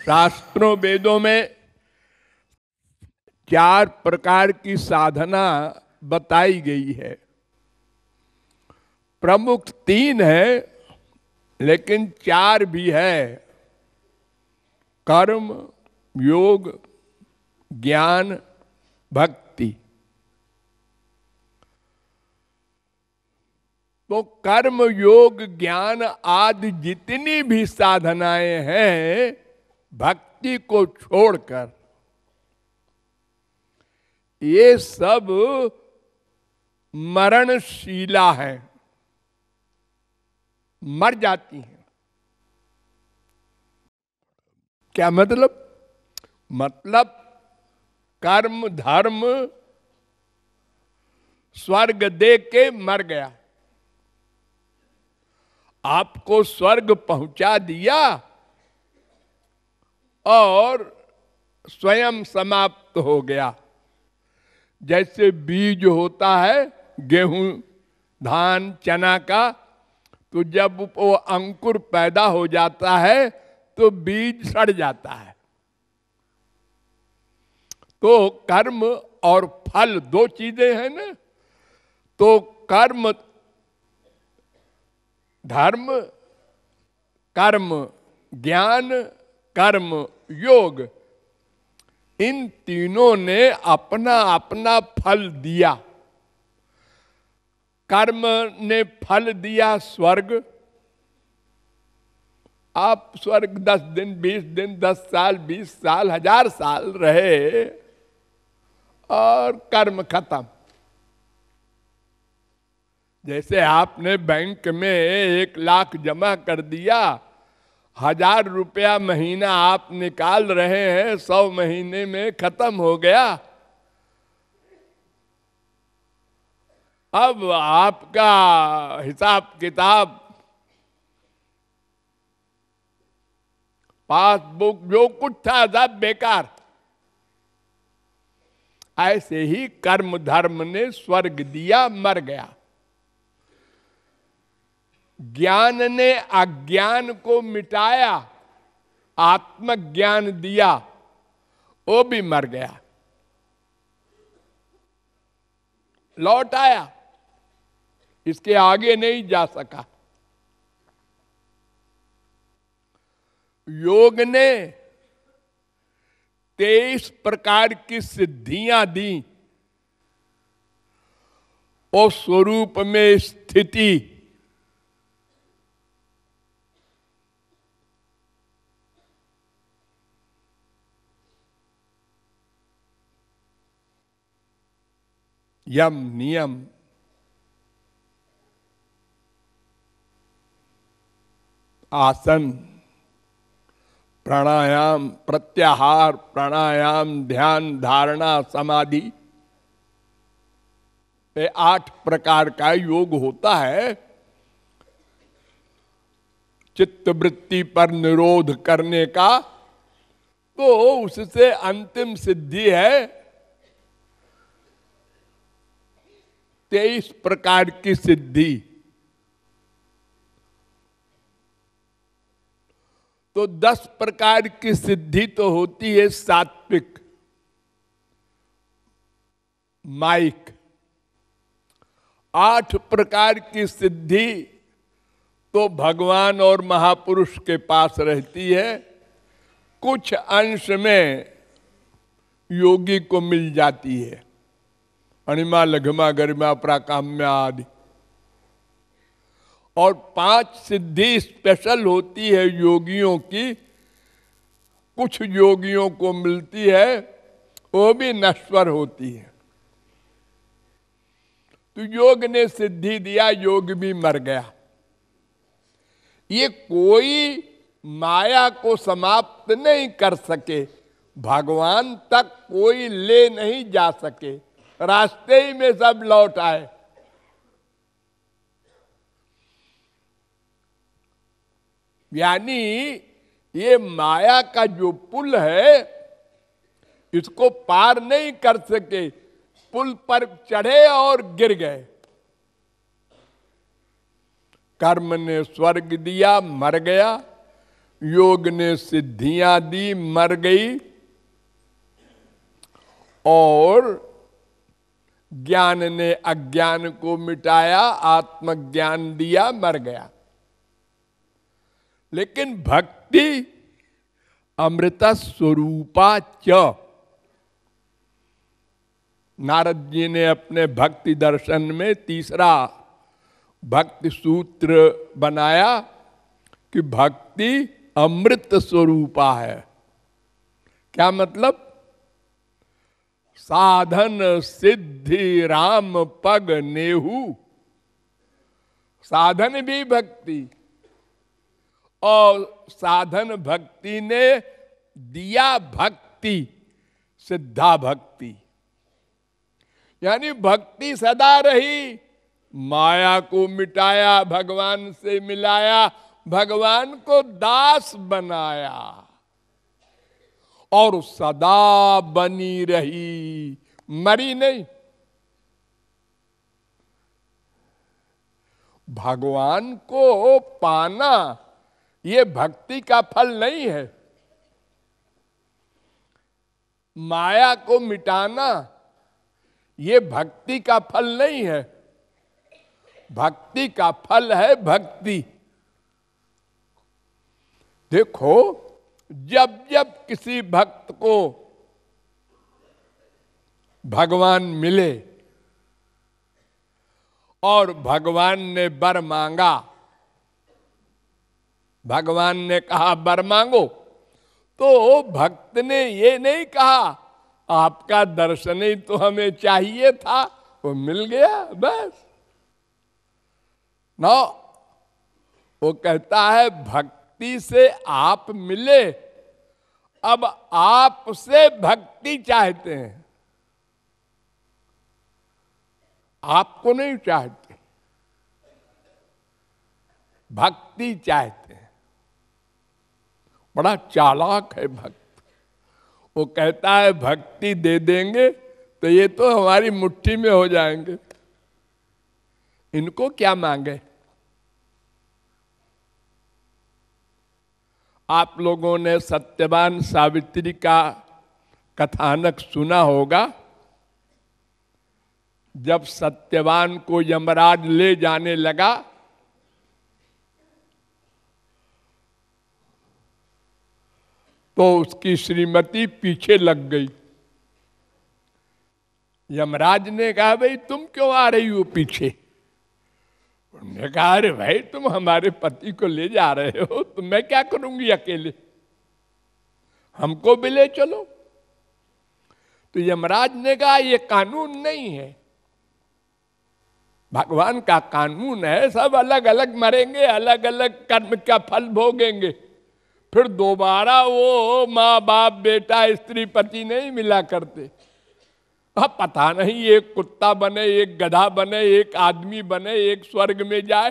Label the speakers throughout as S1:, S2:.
S1: शास्त्रों वेदों में 4 प्रकार की साधना बताई गई है। प्रमुख 3 है, लेकिन 4 भी है। कर्म, योग, ज्ञान, भक्ति। तो कर्म, योग, ज्ञान आदि जितनी भी साधनाएं हैं, भक्ति को छोड़कर ये सब मरणशीला है, मर जाती हैं। क्या मतलब? मतलब कर्म धर्म स्वर्ग दे के मर गया, आपको स्वर्ग पहुंचा दिया और स्वयं समाप्त हो गया। जैसे बीज होता है गेहूं, धान, चना का, तो जब वो अंकुर पैदा हो जाता है तो बीज सड़ जाता है। तो कर्म और फल 2 चीजें हैं ना। तो कर्म धर्म, कर्म ज्ञान, कर्म योग, इन तीनों ने अपना अपना फल दिया। कर्म ने फल दिया स्वर्ग। आप स्वर्ग 10 दिन, 20 दिन, 10 साल, 20 साल, 1000 साल रहे और कर्म खत्म। जैसे आपने बैंक में 1 लाख जमा कर दिया, 1000 रुपया महीना आप निकाल रहे हैं, 100 महीने में खत्म हो गया। अब आपका हिसाब किताब, पासबुक, जो कुछ था सब बेकार। ऐसे ही कर्म धर्म ने स्वर्ग दिया, मर गया। ज्ञान ने अज्ञान को मिटाया, आत्मज्ञान दिया, वो भी मर गया, लौट आया, इसके आगे नहीं जा सका। योग ने 23 प्रकार की सिद्धियां दी, और स्वरूप में स्थिति, यम नियम, आसन, प्राणायाम, प्रत्याहार, प्राणायाम, ध्यान, धारणा, समाधि, ये 8 प्रकार का योग होता है। चित्त वृत्ति पर निरोध करने का, तो उससे अंतिम सिद्धि है 23 प्रकार की सिद्धि। तो 10 प्रकार की सिद्धि तो होती है सात्विक, माइक। 8 प्रकार की सिद्धि तो भगवान और महापुरुष के पास रहती है, कुछ अंश में योगी को मिल जाती है, अणिमा, लघिमा, गरिमा, प्राकाम्य आदि। और 5 सिद्धि स्पेशल होती है योगियों की, कुछ योगियों को मिलती है, वो भी नश्वर होती है। तो योग ने सिद्धि दिया, योग भी मर गया। ये कोई माया को समाप्त नहीं कर सके, भगवान तक कोई ले नहीं जा सके, रास्ते ही में सब लौट आए। यानी ये माया का जो पुल है, इसको पार नहीं कर सके, पुल पर चढ़े और गिर गए। कर्म ने स्वर्ग दिया, मर गया, योग ने सिद्धियां दी, मर गई, और ज्ञान ने अज्ञान को मिटाया, आत्मज्ञान दिया, मर गया। लेकिन भक्ति अमृत स्वरूपा च, नारद जी ने अपने भक्ति दर्शन में तीसरा भक्ति सूत्र बनाया कि भक्ति अमृत स्वरूपा है। क्या मतलब? साधन सिद्धि राम पग नेहू, साधन भी भक्ति, और साधन भक्ति ने दिया भक्ति, सिद्धा भक्ति। यानी भक्ति सदा रही, माया को मिटाया, भगवान से मिलाया, भगवान को दास बनाया, और सदा बनी रही, मरी नहीं। भगवान को पाना ये भक्ति का फल नहीं है। माया को मिटाना ये भक्ति का फल नहीं है। भक्ति का फल है भक्ति। देखो, जब जब किसी भक्त को भगवान मिले और भगवान ने वर मांगा, भगवान ने कहा वर मांगो, तो भक्त ने ये नहीं कहा आपका दर्शन ही तो हमें चाहिए था, वो मिल गया बस। ना, वो कहता है भक्ति से आप मिले, अब आपसे भक्ति चाहते हैं, आपको नहीं चाहते, भक्ति चाहते हैं। बड़ा चालाक है भक्त। वो कहता है भक्ति दे देंगे तो ये तो हमारी मुट्ठी में हो जाएंगे, इनको क्या मांगे। आप लोगों ने सत्यवान सावित्री का कथानक सुना होगा। जब सत्यवान को यमराज ले जाने लगा तो उसकी श्रीमती पीछे लग गई। यमराज ने कहा भाई तुम क्यों आ रही हो पीछे? उन्होंने कहा अरे भाई तुम हमारे पति को ले जा रहे हो तो मैं क्या करूंगी अकेले, हमको भी ले चलो। तो यमराज ने कहा ये कानून नहीं है, भगवान का कानून है, सब अलग अलग मरेंगे, अलग अलग कर्म का फल भोगेंगे, फिर दोबारा वो माँ बाप बेटा स्त्री पति नहीं मिला करते। अब पता नहीं एक कुत्ता बने, एक गधा बने, एक आदमी बने, एक स्वर्ग में जाए।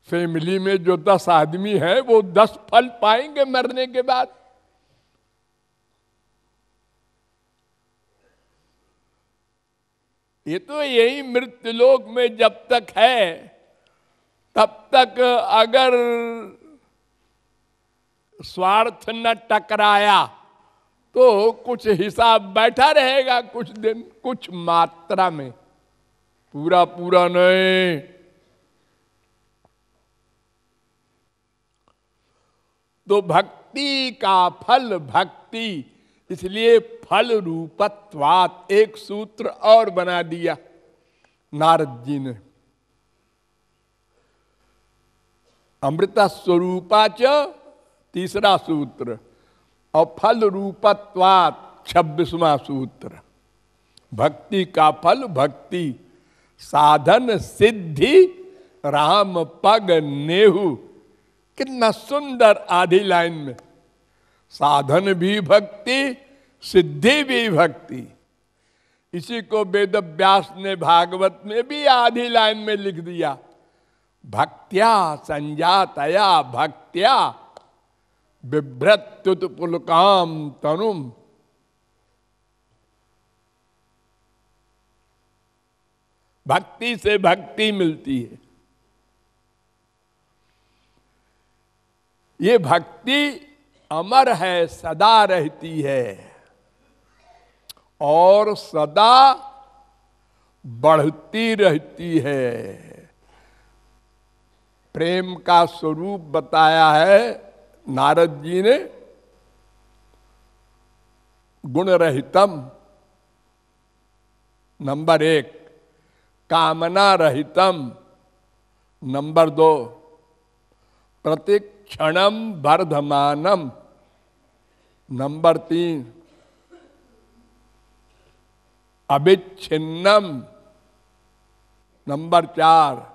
S1: फैमिली में जो 10 आदमी हैं वो 10 फल पाएंगे मरने के बाद। ये तो यही मृत्युलोक में जब तक है तब तक अगर स्वार्थ न टकराया तो कुछ हिसाब बैठा रहेगा, कुछ दिन, कुछ मात्रा में, पूरा पूरा नहीं। तो भक्ति का फल भक्ति, इसलिए फल रूपत्वात् एक सूत्र और बना दिया नारद जी ने। अमृत स्वरूपाच तीसरा सूत्र और फल रूपत्वात् 26वां सूत्र। भक्ति का फल भक्ति, साधन सिद्धि राम पग नेहू। कितना सुंदर आधी लाइन में, साधन भी भक्ति, सिद्धि भी भक्ति। इसी को वेद व्यास ने भागवत में भी आधी लाइन में लिख दिया, भक्त्या संजातया भक्त्या बिभ्रत्युत पुलकाम तनुम। भक्ति से भक्ति मिलती है। ये भक्ति अमर है, सदा रहती है और सदा बढ़ती रहती है। प्रेम का स्वरूप बताया है नारद जी ने, गुण रहितम नंबर 1, कामना रहितम नंबर 2, प्रतिक्षणम वर्धमानम नंबर 3, अविच्छिन्नम नंबर 4,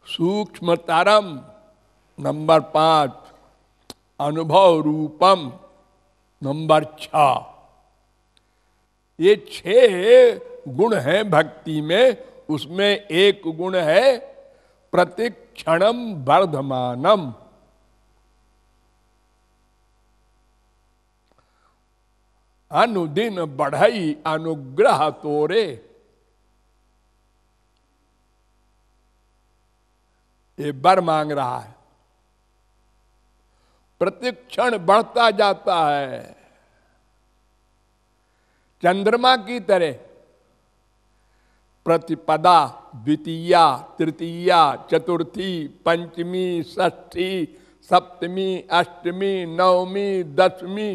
S1: सूक्ष्मतरम नंबर 5, अनुभव रूपम नंबर 6। ये 6 गुण हैं भक्ति में। उसमें एक गुण है प्रतिक्षणम वर्धमानम। अनुदिन बढ़ई अनुग्रह तोरे। ये वर मांग रहा है, प्रतिक्षण बढ़ता जाता है, चंद्रमा की तरह। प्रतिपदा, द्वितीया, तृतीया, चतुर्थी, पंचमी, षष्ठी, सप्तमी, अष्टमी, नवमी, दशमी,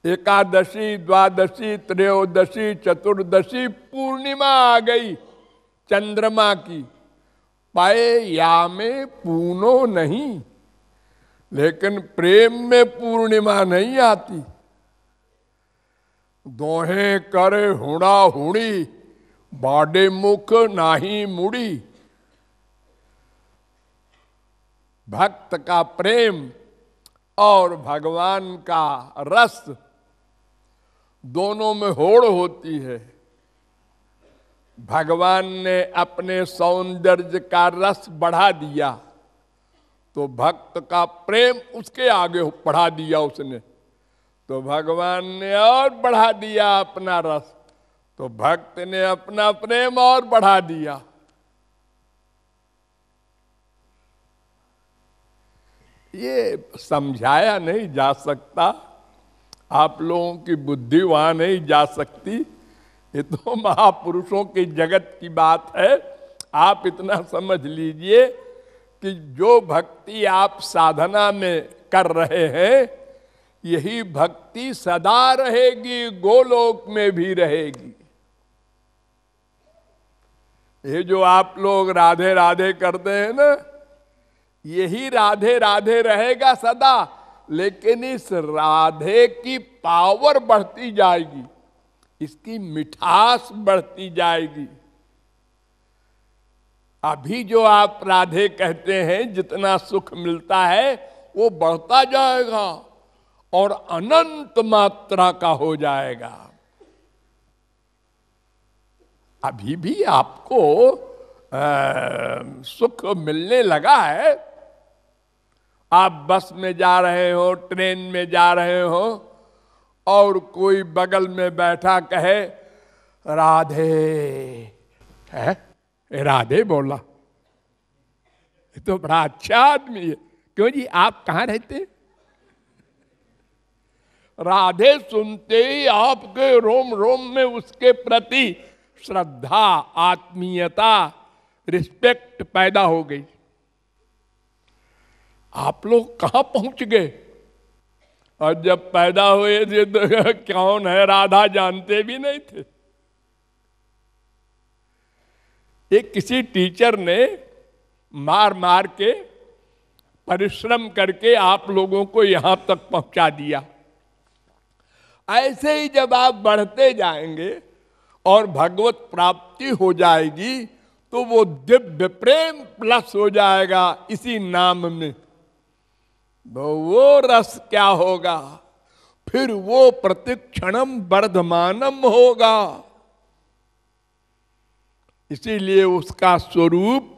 S1: एकादशी, द्वादशी, त्रयोदशी, चतुर्दशी, पूर्णिमा आ गई चंद्रमा की। पाए या में पूनो नहीं, लेकिन प्रेम में पूर्णिमा नहीं आती। दोहे करे हुड़ा हुड़ी, बाडे मुख नाही मुड़ी। भक्त का प्रेम और भगवान का रस दोनों में होड़ होती है। भगवान ने अपने सौंदर्य का रस बढ़ा दिया तो भक्त का प्रेम उसके आगे बढ़ा दिया उसने, तो भगवान ने और बढ़ा दिया अपना रस, तो भक्त ने अपना प्रेम और बढ़ा दिया। ये समझाया नहीं जा सकता, आप लोगों की बुद्धि वहां नहीं जा सकती। ये तो महापुरुषों की जगत की बात है। आप इतना समझ लीजिए कि जो भक्ति आप साधना में कर रहे हैं, यही भक्ति सदा रहेगी, गोलोक में भी रहेगी। ये जो आप लोग राधे राधे करते हैं ना, यही राधे राधे रहेगा सदा, लेकिन इस राधे की पावर बढ़ती जाएगी, इसकी मिठास बढ़ती जाएगी। अभी जो आप राधे कहते हैं, जितना सुख मिलता है वो बढ़ता जाएगा और अनंत मात्रा का हो जाएगा। अभी भी आपको सुख मिलने लगा है। आप बस में जा रहे हो, ट्रेन में जा रहे हो और कोई बगल में बैठा कहे राधे, है राधे बोला, ये तो बड़ा अच्छा आदमी है। क्यों जी, आप कहाँ रहते? राधे सुनते ही आपके रोम रोम में उसके प्रति श्रद्धा, आत्मीयता, रिस्पेक्ट पैदा हो गई। आप लोग कहां पहुंच गए? और जब पैदा हुए थे तो कौन है राधा जानते भी नहीं थे। एक किसी टीचर ने मार मार के, परिश्रम करके आप लोगों को यहां तक पहुंचा दिया। ऐसे ही जब आप बढ़ते जाएंगे और भगवत प्राप्ति हो जाएगी तो वो दिव्य प्रेम प्लस हो जाएगा इसी नाम में। तो वो रस क्या होगा? फिर वो प्रतिक्षणम वर्धमानम होगा। इसीलिए उसका स्वरूप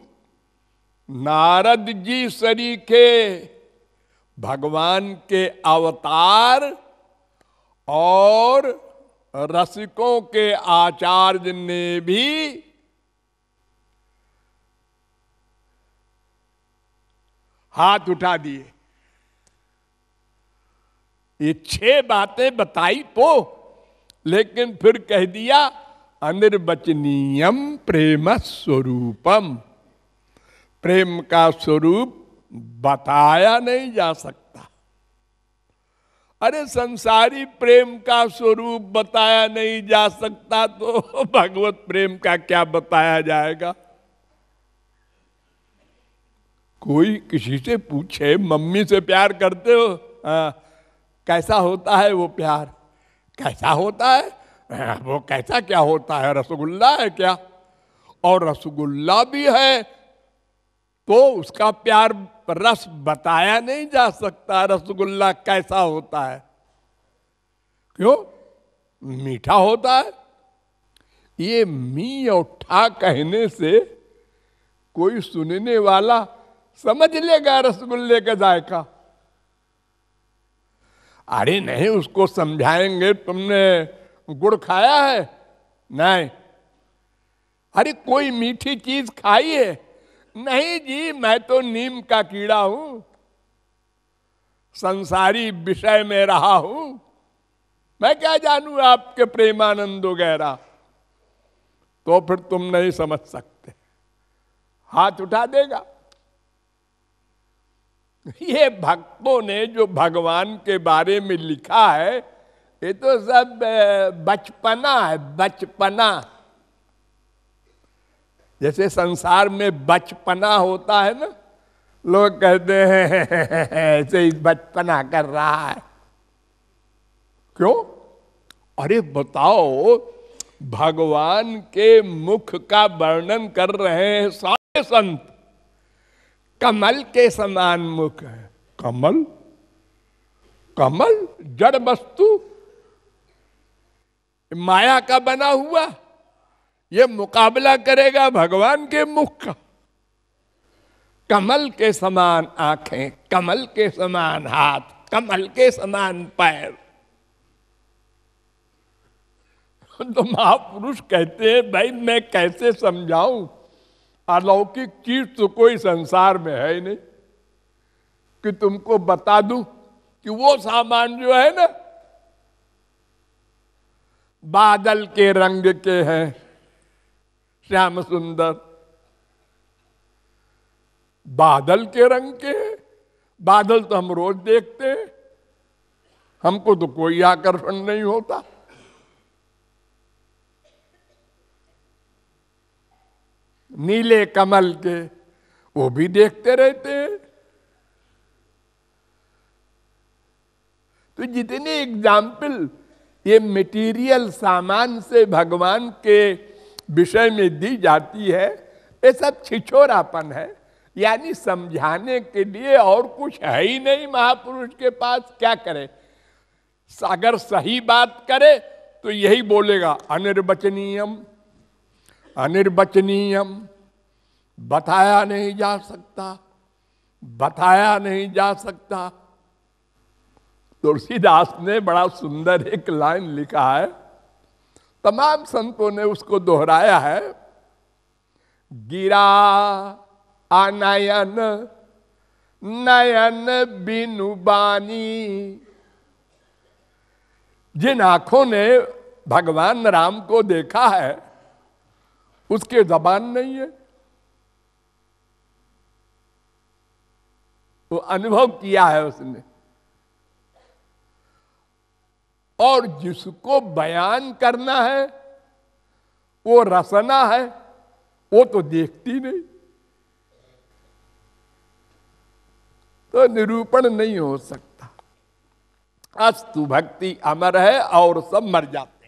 S1: नारद जी सरीखे भगवान के अवतार और रसिकों के आचार्य ने भी हाथ उठा दिए। ये 6 बातें बताई तो, लेकिन फिर कह दिया अनिर्वचनीयम प्रेम स्वरूपम, प्रेम का स्वरूप बताया नहीं जा सकता। अरे संसारी प्रेम का स्वरूप बताया नहीं जा सकता तो भगवत प्रेम का क्या बताया जाएगा। कोई किसी से पूछे, मम्मी से प्यार करते हो? कैसा होता है वो प्यार? कैसा होता है? वो कैसा क्या होता है? रसगुल्ला है क्या? और रसगुल्ला भी है तो उसका प्यार रस बताया नहीं जा सकता। रसगुल्ला कैसा होता है? क्यों? मीठा होता है। ये मी और ठा कहने से कोई सुनने वाला समझ लेगा रसगुल्ले का जायका? अरे नहीं, उसको समझाएंगे तुमने गुड़ खाया है? नहीं। अरे कोई मीठी चीज खाई है? नहीं जी, मैं तो नीम का कीड़ा हूं, संसारी विषय में रहा हूं, मैं क्या जानूं आपके प्रेमानंद वगैरह। तो फिर तुम नहीं समझ सकते। हाथ उठा देगा। ये भक्तों ने जो भगवान के बारे में लिखा है, ये तो सब बचपना है, बचपना। जैसे संसार में बचपना होता है ना, लोग कहते हैं ऐसे ही बचपना कर रहा है। क्यों? अरे बताओ, भगवान के मुख का वर्णन कर रहे हैं सारे संत। कमल के समान मुख है। कमल? कमल जड़ वस्तु, माया का बना हुआ, ये मुकाबला करेगा भगवान के मुख का। कमल के समान आंखें, कमल के समान हाथ, कमल के समान पैर। तो महापुरुष कहते हैं, भाई मैं कैसे समझाऊं, अलौकिक चीज तो कोई संसार में है ही नहीं कि तुमको बता दूं कि वो सामान जो है ना बादल के रंग के हैं, श्याम सुंदर, बादल के रंग के हैं। बादल तो हम रोज देखते हैं, हमको तो कोई आकर्षण नहीं होता। नीले कमल के, वो भी देखते रहते हैं। तो जितने एग्जाम्पल ये मटेरियल सामान से भगवान के विषय में दी जाती है, ये सब छिछोरापन है। यानी समझाने के लिए और कुछ है ही नहीं महापुरुष के पास। क्या करे? अगर सही बात करे तो यही बोलेगा अनिर्वचनीयम, अनिर्वचनीयम, बताया नहीं जा सकता, बताया नहीं जा सकता। तुलसीदास ने बड़ा सुंदर एक लाइन लिखा है, तमाम संतों ने उसको दोहराया है। गिरा आनयन नयन बिनु बानी। जिन आंखों ने भगवान राम को देखा है उसके जबान नहीं है, वो अनुभव किया है उसने। और जिसको बयान करना है वो रसना है, वो तो देखती नहीं, तो निरूपण नहीं हो सकता। अस्तु भक्ति अमर है और सब मर जाते।